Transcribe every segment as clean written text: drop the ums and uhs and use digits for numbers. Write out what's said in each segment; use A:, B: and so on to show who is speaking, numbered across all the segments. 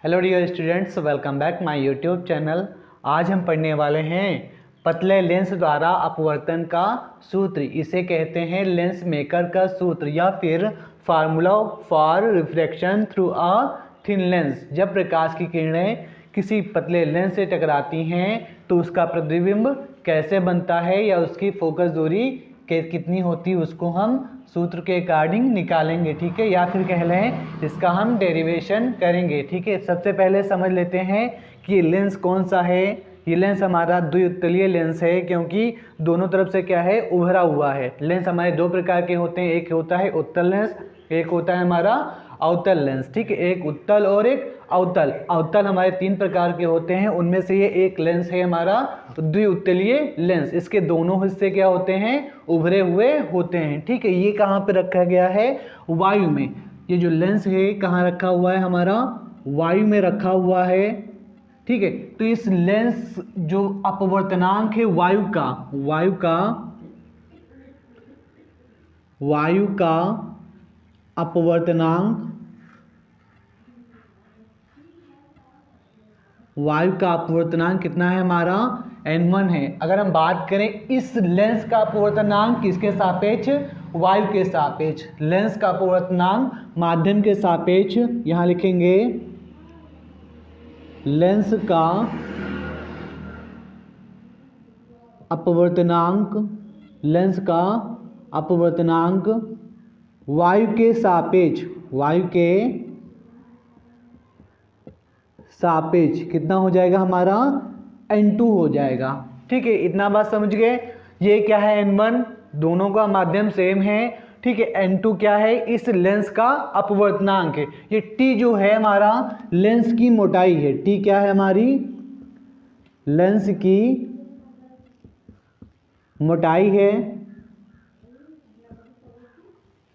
A: Hello dear students, welcome back my YouTube channel. आज हम पढ़ने वाले हैं पतले लेंस द्वारा अपवर्तन का सूत्र। इसे कहते हैं लेंस मेकर का सूत्र या फिर formula for refraction through a thin lens. जब प्रकाश की किरणें किसी पतले लेंस से टकराती हैं तो उसका प्रतिबिंब कैसे बनता है या उसकी फोकस दूरी कितनी होती है, उसको हम सूत्र के अकॉर्डिंग निकालेंगे। ठीक है, या फिर कह लें इसका हम डेरिवेशन करेंगे। ठीक है, सबसे पहले समझ लेते हैं कि ये लेंस कौन सा है। ये लेंस हमारा द्विउत्तलीय लेंस है, क्योंकि दोनों तरफ से क्या है, उभरा हुआ है। लेंस हमारे दो प्रकार के होते हैं, एक होता है उत्तल लेंस, एक होता है हमारा अवतल लेंस। ठीक है, एक उत्तल और एक अवतल। अवतल हमारे तीन प्रकार के होते हैं, उनमें से ये एक लेंस है हमारा द्विउत्तलीय लेंस। इसके दोनों हिस्से क्या होते हैं, उभरे हुए होते हैं। ठीक है, ये कहाँ पे रखा गया है, वायु में। ये जो लेंस है कहाँ रखा हुआ है, हमारा वायु में रखा हुआ है। ठीक है, तो इस लेंस जो अपवर्तनांक है वायु का अपवर्तनांक, कितना है हमारा, n1 है। अगर हम बात करें इस लेंस का अपवर्तनांक किसके सापेक्ष, वायु के सापेक्ष। लेंस का अपवर्तनांक माध्यम के सापेक्ष, यहां लिखेंगे लेंस का अपवर्तनांक वायु के सापेक्ष कितना हो जाएगा हमारा, n2 हो जाएगा। ठीक है, इतना बात समझ गए। ये क्या है, n1, दोनों का माध्यम सेम है। ठीक है, n2 क्या है, इस लेंस का अपवर्तनांक है। ये t जो है हमारा लेंस की मोटाई है। t क्या है, हमारी लेंस की मोटाई है।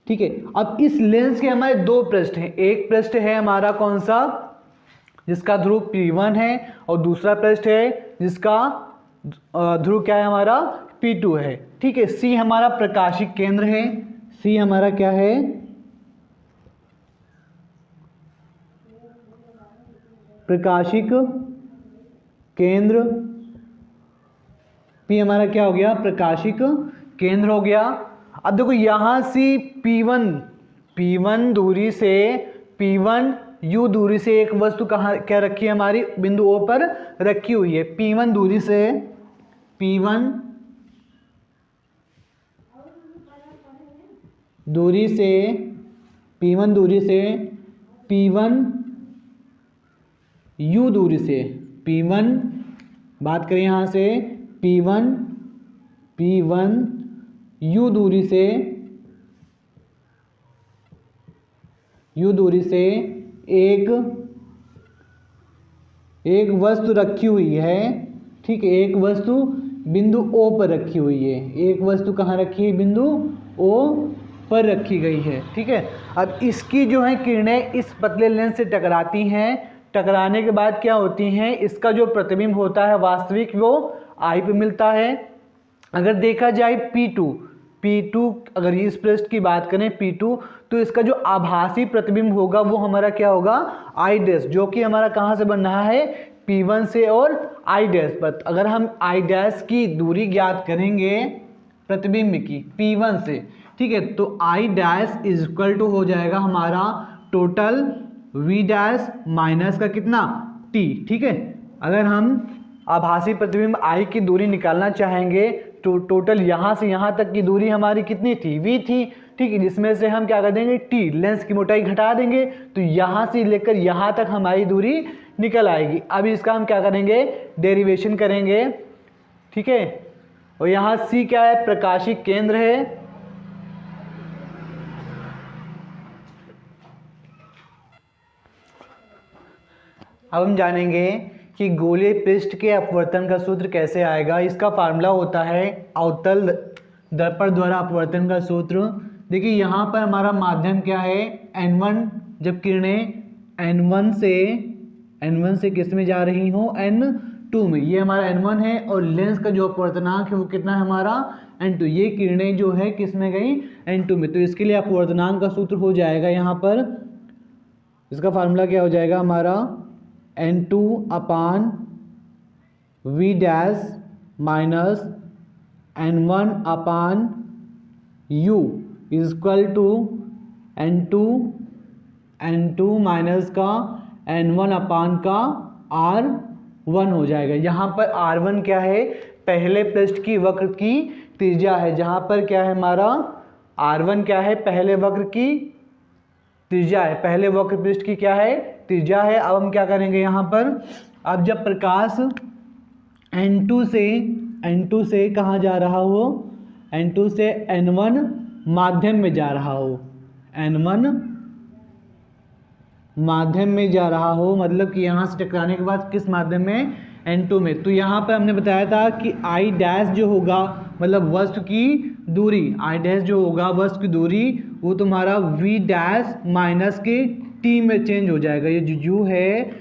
A: ठीक है, अब इस लेंस के हमारे दो पृष्ठ हैं। एक पृष्ठ है हमारा कौन सा, जिसका ध्रुव P1 है, और दूसरा पृष्ठ है जिसका ध्रुव क्या है, हमारा P2 है। ठीक है, C हमारा प्रकाशिक केंद्र है। C हमारा क्या है, प्रकाशिक केंद्र। P हमारा क्या हो गया, प्रकाशिक केंद्र हो गया। अब देखो यहां से P1 दूरी से, P1 U दूरी से एक वस्तु कहाँ क्या रखी है, हमारी बिंदु O पर रखी हुई है। P1 दूरी से P1 U दूरी से, P1 बात करें यहां से P1 U दूरी से एक वस्तु रखी हुई है। ठीक है, एक वस्तु बिंदु O पर रखी हुई है। एक वस्तु कहाँ रखी है, बिंदु O पर रखी गई है। ठीक है, अब इसकी जो है किरणें इस पतले लेंस से टकराती हैं। टकराने के बाद क्या होती हैं, इसका जो प्रतिबिंब होता है वास्तविक, वो I पे मिलता है। अगर देखा जाए P2 अगर इस पृष्ठ की बात करें P2, तो इसका जो आभासी प्रतिबिंब होगा वो हमारा क्या होगा, I डैश, जो कि हमारा कहाँ से बन रहा है, P1 से और I डैश पर। अगर हम I डैश की दूरी ज्ञात करेंगे प्रतिबिंब की P1 से, ठीक है, तो I dash is equal to हो जाएगा हमारा टोटल V डैश माइनस का कितना, T। ठीक है, अगर हम आभासी प्रतिबिंब I की दूरी निकालना चाहेंगे तो टोटल यहाँ से यहाँ तक की दूरी हमारी कितनी थी, V थी। ठीक है, जिसमें से हम क्या कर देंगे, T लेंस की मोटाई घटा देंगे, तो यहाँ से लेकर यहाँ तक हमारी दूरी निकल आएगी। अब इसका हम क्या करेंगे, डेरिवेशन करेंगे। ठीक है, और यहाँ C क्या है, प्रकाशिक केंद्र है। अब हम जानेंगे कि गोलीय पृष्ठ के अपवर्तन का सूत्र कैसे आएगा। इसका फार्मूला होता है अवतल दर्पण द्वारा अपवर्तन का सूत्र। देखिए यहाँ पर हमारा माध्यम क्या है, n1। जब किरणें n1 से किस में जा रही हो, n2 में। ये हमारा n1 है, और लेंस का जो अपवर्तनांक है वो कितना है हमारा, n2। ये किरणें जो है किस में गई, n2 में। तो इसके लिए अपवर्तनांक का सूत्र हो जाएगा यहाँ पर, इसका फार्मूला क्या हो जाएगा हमारा, N2 upon V dash minus N1 upon U is equal to N2 minus का N1 अपान का R1 हो जाएगा। यहाँ पर R1 क्या है, पहले पृष्ठ की वक्र की त्रिज्या है। जहाँ पर क्या है हमारा R1 क्या है, पहले वक्र की त्रिज्या है, पहले वक्र पृष्ठ की क्या है, त्रिज्या है। अब हम क्या करेंगे यहाँ पर, अब जब प्रकाश N2 से कहाँ जा रहा हो, N2 से N1 माध्यम में जा रहा हो, N1 माध्यम में जा रहा हो, मतलब कि यहाँ से टकराने के बाद किस माध्यम में, N2 में। तो यहाँ पर हमने बताया था कि I डैश जो होगा, मतलब वस्तु की दूरी, I डैश जो होगा वस्तु की दूरी, वो तुम्हारा V डैश माइनस के T में चेंज हो जाएगा। ये जो U है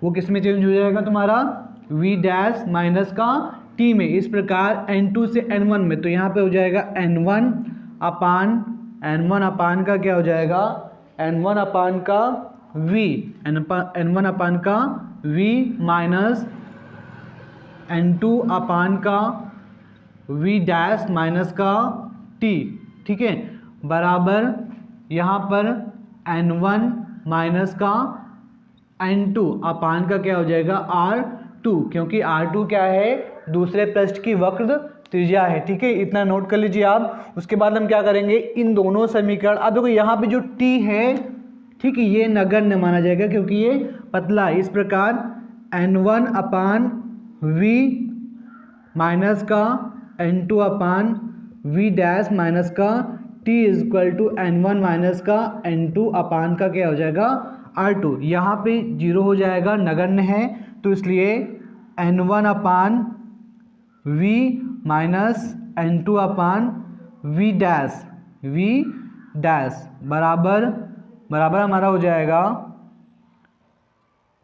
A: वो किस में चेंज हो जाएगा, तुम्हारा V डैश माइनस का T में। इस प्रकार N2 से N1 में, तो यहाँ पे हो जाएगा N1 अपान का क्या हो जाएगा, N1 अपान का V, N1 अपान का V माइनस N2 अपान का V डैश माइनस का T, ठीक है, बराबर यहाँ पर N1 माइनस का N2 अपान का क्या हो जाएगा R2, क्योंकि R2 क्या है, दूसरे पृष्ठ की वक्र त्रिज्या है। ठीक है, इतना नोट कर लीजिए आप। उसके बाद हम क्या करेंगे, इन दोनों समीकरण, अब देखो यहाँ पे जो T है, ठीक है, ये नगण्य माना जाएगा क्योंकि ये पतला है। इस प्रकार N1 अपान V माइनस का N2 upon V dash minus का T is equal to N1 minus का N2 अपान का क्या हो जाएगा R2। यहाँ पे जीरो हो जाएगा, नगण्य है, तो इसलिए N1 अपान V minus N2 upon V dash बराबर हमारा हो जाएगा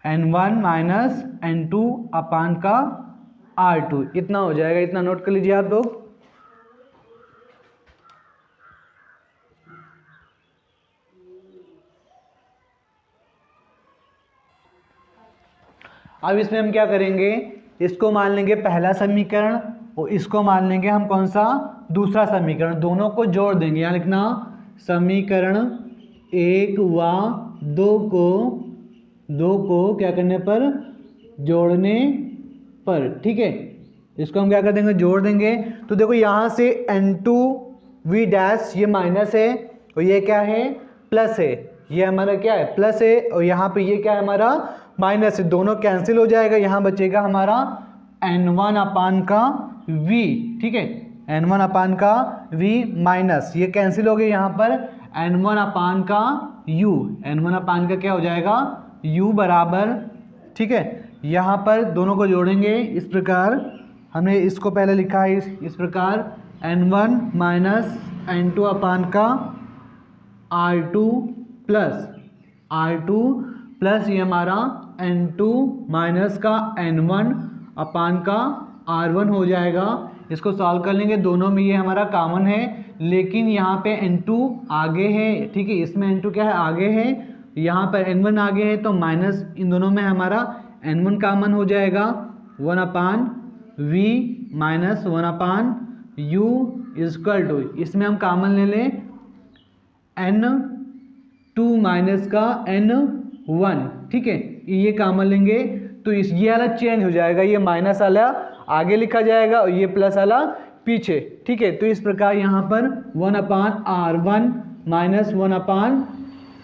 A: N1 माइनस N2 अपान का R2। इतना हो जाएगा, इतना नोट कर लीजिए आप लोग। अब इसमें हम क्या करेंगे, इसको मान लेंगे पहला समीकरण और इसको मान लेंगे हम कौन सा, दूसरा समीकरण। दोनों को जोड़ देंगे, यहाँ लिखना समीकरण 1 व 2 को क्या करने पर, जोड़ने पर। ठीक है, इसको हम क्या कर देंगे, जोड़ देंगे। तो देखो यहाँ से N2 V डैश ये माइनस है और ये क्या है, प्लस है। ये हमारा क्या है, प्लस है, और यहाँ पे ये क्या है हमारा माइनस है। दोनों कैंसिल हो जाएगा, यहाँ बचेगा हमारा N1 अपान का V। ठीक है, N1 अपान का V माइनस ये कैंसिल हो गए, यहाँ पर N1 अपान का U, N1 अपान का क्या हो जाएगा U बराबर। ठीक है, यहाँ पर दोनों को जोड़ेंगे। इस प्रकार हमने इसको पहले लिखा है इस प्रकार N1 माइनस N2 अपान का R2 प्लस ये हमारा N2 माइनस का N1 अपान का R1 हो जाएगा। इसको सॉल्व कर लेंगे, दोनों में ये हमारा कॉमन है, लेकिन यहाँ पे N2 आगे है। ठीक है, इसमें N2 क्या है, आगे है, यहाँ पर N1 आगे है, तो माइनस इन दोनों में हमारा N1 कॉमन हो जाएगा। 1 upon V minus 1 upon U is equal to, इसमें हम कॉमन ले लें N2 माइनस का N1। ठीक है, ये कॉमन लेंगे तो ये वाला चेंज हो जाएगा, ये माइनस वाला आगे लिखा जाएगा और ये प्लस वाला पीछे। ठीक है, तो इस प्रकार यहाँ पर 1 अपान R1 माइनस 1 अपान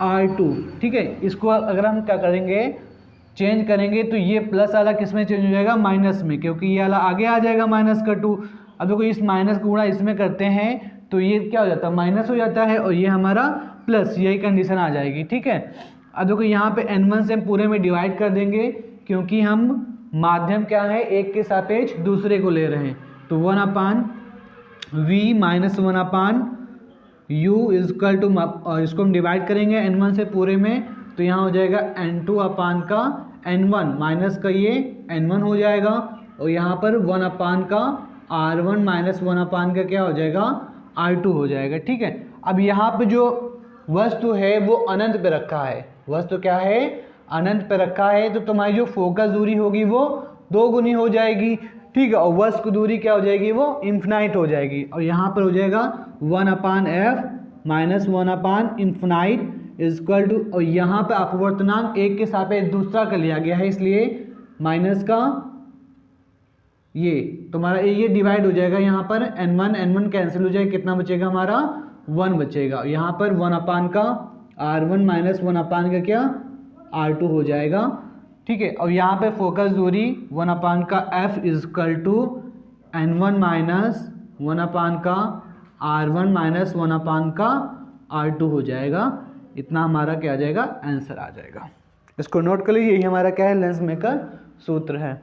A: R2। ठीक है, इसको अगर हम क्या करेंगे, चेंज करेंगे, तो ये प्लस वाला किस में चेंज हो जाएगा, माइनस में, क्योंकि ये वाला आगे आ जाएगा माइनस का 2। अब देखो इस माइनस को गुणा इसमें करते हैं तो ये क्या हो जाता है, माइनस हो जाता है, और ये हमारा प्लस, यही कंडीशन आ जाएगी। ठीक है, अब देखो यहाँ पे N1 से हम पूरे में डिवाइड कर देंगे, क्योंकि हम माध्यम क्या है, एक के सापेक्ष दूसरे को ले रहे हैं। तो 1 upon V minus 1 upon U is equal to, इसको हम डिवाइड करेंगे N1 से पूरे में, तो यहाँ हो जाएगा N2 अपान का N1 माइनस का ये N1 हो जाएगा, और यहाँ पर 1 अपान का R1 माइनस 1 अपान का क्या हो जाएगा, R2 हो जाएगा। ठीक है, अब यहाँ पे जो वस्तु है वो अनंत पे रखा है, वस्तु क्या है, अनंत पे रखा है तो तुम्हारी जो फोकस दूरी होगी वो 2 गुनी हो जाएगी, ठीक है, और वस्क दूरी क्या हो जाएगी, वो इन्फिनाइट हो जाएगी। और यहाँ पर हो जाएगा 1/f माइनस 1/इन्फिनाइट इजक्वल टू, और यहाँ पे अपवर्तनांक एक के सापेक्ष दूसरा का लिया गया है इसलिए माइनस का ये तुम्हारा ये डिवाइड हो जाएगा, यहाँ पर n1 कैंसिल हो जाएगा, कितना बचेगा हमारा 1 बचेगा। यहाँ पर 1 का r1 माइनस 1 का क्या r2 हो जाएगा, ठीक है। और यहाँ पे फोकस दूरी 1 का f is equal to n1 minus 1 का r1 माइनस 1 का r2 हो जाएगा। इतना हमारा क्या आ जाएगा, आंसर आ जाएगा। इसको नोट कर लीजिए, यही हमारा क्या है, लेंस मेकर सूत्र है।